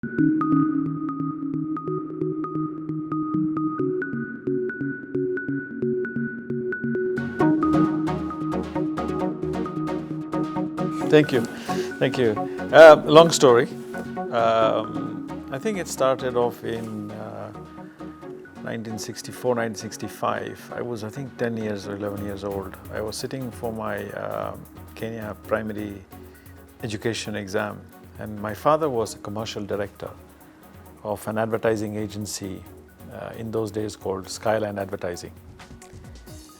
Thank you. Thank you. Long story. I think it started off in 1964, 1965. I was, I think, 10 years or 11 years old. I was sitting for my Kenya primary education exam, and my father was a commercial director of an advertising agency in those days called Skyline Advertising.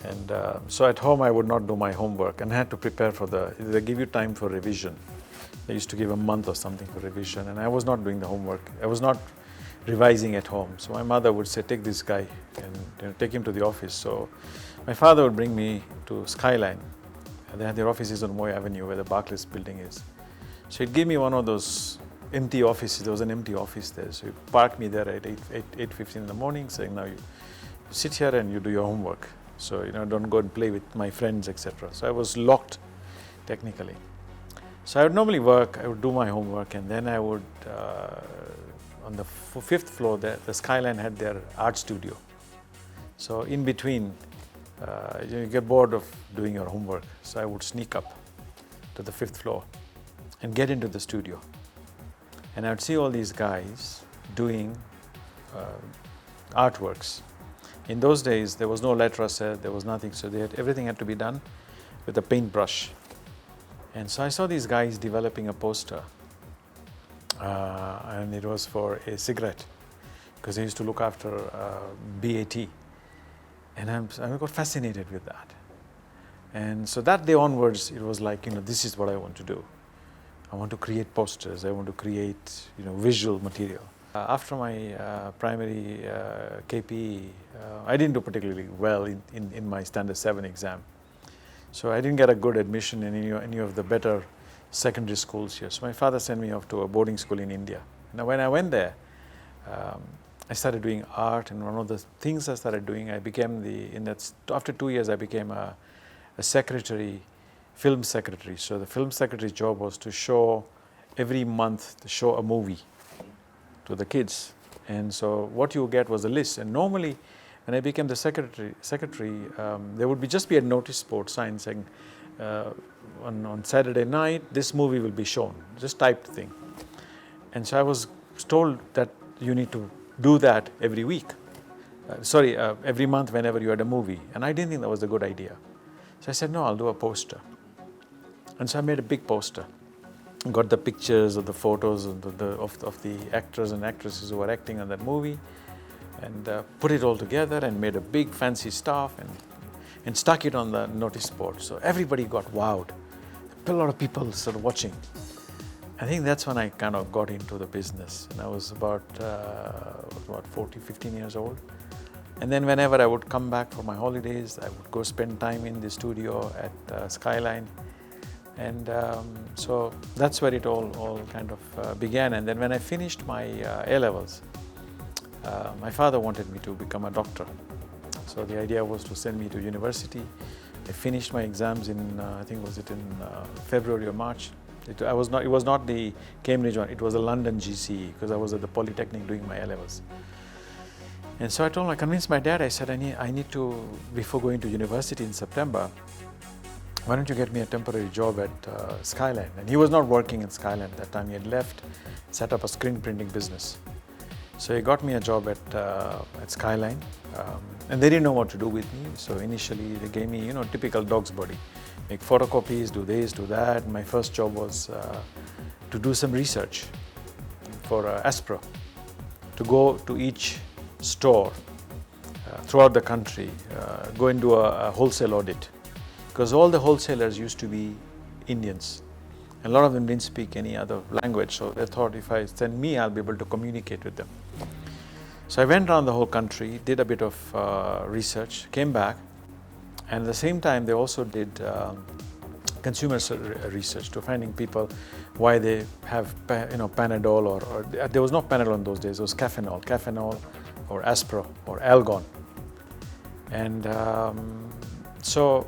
And so at home I would not do my homework and I had to prepare for they give you time for revision. They used to give a month or something for revision, and I was not doing the homework. I was not revising at home. So my mother would say, take this guy and take him to the office. So my father would bring me to Skyline. They had their offices on Moy Avenue where the Barclays building is. So he'd give me one of those empty offices. There was an empty office there. So he'd park me there at 8:15 in the morning, saying, now you sit here and you do your homework. So, don't go and play with my friends, etc. So I was locked, technically. So I would normally work, I would do my homework, and then I would, on the fifth floor, the Skyline had their art studio. So in between, you get bored of doing your homework. So I would sneak up to the fifth floor and get into the studio. And I would see all these guys doing artworks. In those days, there was no letter set, there was nothing, so everything had to be done with a paintbrush. And so I saw these guys developing a poster, and it was for a cigarette, because they used to look after BAT. And I got fascinated with that. And so that day onwards, it was like, this is what I want to do. I want to create posters, I want to create, visual material. After my primary KPE, I didn't do particularly well in my Standard 7 exam. So I didn't get a good admission in any of the better secondary schools here. So my father sent me off to a boarding school in India. Now when I went there, I started doing art, and one of the things I started doing, I became after 2 years I became a secretary, film secretary. So the film secretary job was to show, every month, to show a movie to the kids. And so what you get was a list. And normally, when I became the secretary, there would just be a notice board sign saying, on Saturday night, this movie will be shown, just typed thing. And so I was told that you need to do that every week. Every month whenever you had a movie. And I didn't think that was a good idea. So I said, no, I'll do a poster. And so I made a big poster. Got the pictures of the photos of the actors and actresses who were acting on that movie, and put it all together and made a big fancy stuff and stuck it on the notice board. So everybody got wowed. A lot of people started watching. I think that's when I kind of got into the business. And I was about 15 years old. And then whenever I would come back for my holidays, I would go spend time in the studio at Skyline. And so that's where it all kind of began. And then when I finished my A-levels, my father wanted me to become a doctor. So the idea was to send me to university. I finished my exams in, I think was it in February or March. It was not the Cambridge one, it was a London GCE, because I was at the Polytechnic doing my A-levels. And so I convinced my dad, I said, I need to, before going to university in September, why don't you get me a temporary job at Skyline? And he was not working in Skyline at that time. He had left, set up a screen printing business. So he got me a job at Skyline, and they didn't know what to do with me. So initially they gave me, typical dog's body. Make photocopies, do this, do that. My first job was to do some research for Aspro, to go to each store throughout the country, go and do a wholesale audit. Because all the wholesalers used to be Indians. A lot of them didn't speak any other language, so they thought if I send me, I'll be able to communicate with them. So I went around the whole country, did a bit of research, came back, and at the same time they also did consumer research to finding people why they have Panadol or there was no Panadol in those days, it was Cafenol or Aspro or Algon. And so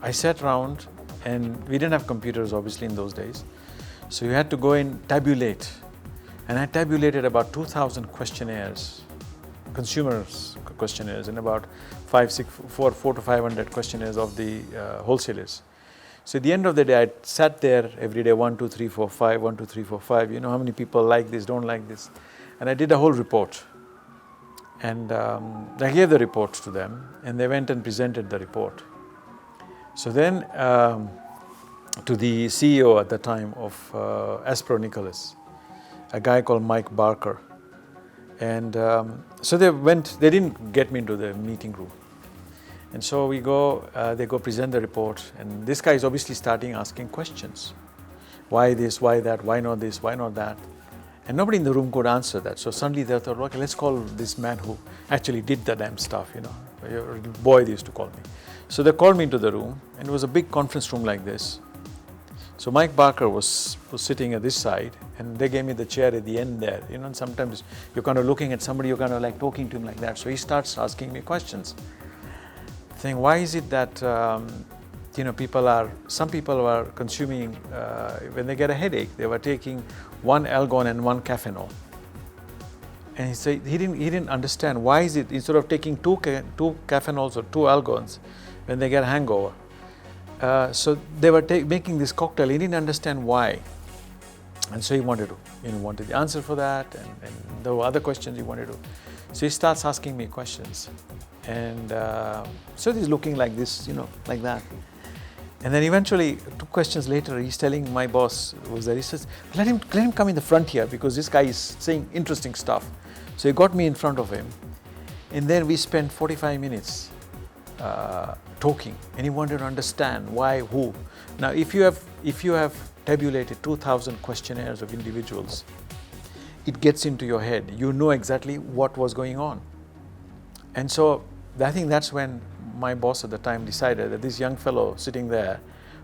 I sat around, and we didn't have computers obviously in those days. So you had to go and tabulate And I tabulated about 2,000 questionnaires, consumers questionnaires, and about 400 to 500 questionnaires of the wholesalers. So at the end of the day, I sat there every day, 1, 2, 3, 4, 5, 1, 2, 3, 4, 5. You know how many people like this, don't like this. And I did a whole report. And I gave the report to them, and they went and presented the report. So then to the CEO at the time of Aspro Nicholas, a guy called Mike Barker. And so they didn't get me into the meeting room. And so we go, they go present the report, and this guy is obviously starting asking questions. Why this, why that, why not this, why not that? And nobody in the room could answer that. So suddenly they thought, okay, let's call this man who actually did the damn stuff, you know. Your boy, they used to call me. So they called me into the room, and it was a big conference room like this. So Mike Barker was sitting at this side, and they gave me the chair at the end there. You know, and sometimes you're kind of looking at somebody, you're kind of like talking to him like that. So he starts asking me questions. Saying, why is it that you know, some people are consuming, when they get a headache, they were taking 1 Algon and 1 Cafenol. And he said he didn't understand why is it instead of taking 2 Cafenols or 2 Algons when they get a hangover. So they were making this cocktail. He didn't understand why, and so he wanted the answer for that, and there were other questions he wanted to. So he starts asking me questions. And so he's looking like this, you know, like that. And then eventually, 2 questions later, he's telling my boss, who was there, he says, let him come in the front here because this guy is saying interesting stuff. So he got me in front of him. And then we spent 45 minutes talking. And he wanted to understand why, who. Now, if you have tabulated 2,000 questionnaires of individuals, it gets into your head. You know exactly what was going on. And so I think that's when my boss at the time decided that this young fellow sitting there,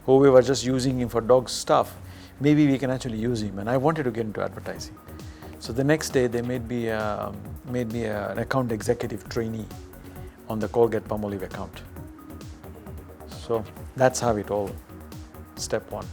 who we were just using him for dog stuff, maybe we can actually use him. And I wanted to get into advertising. So the next day they made me an account executive trainee on the Colgate-Palmolive account. So that's how it all, step 1.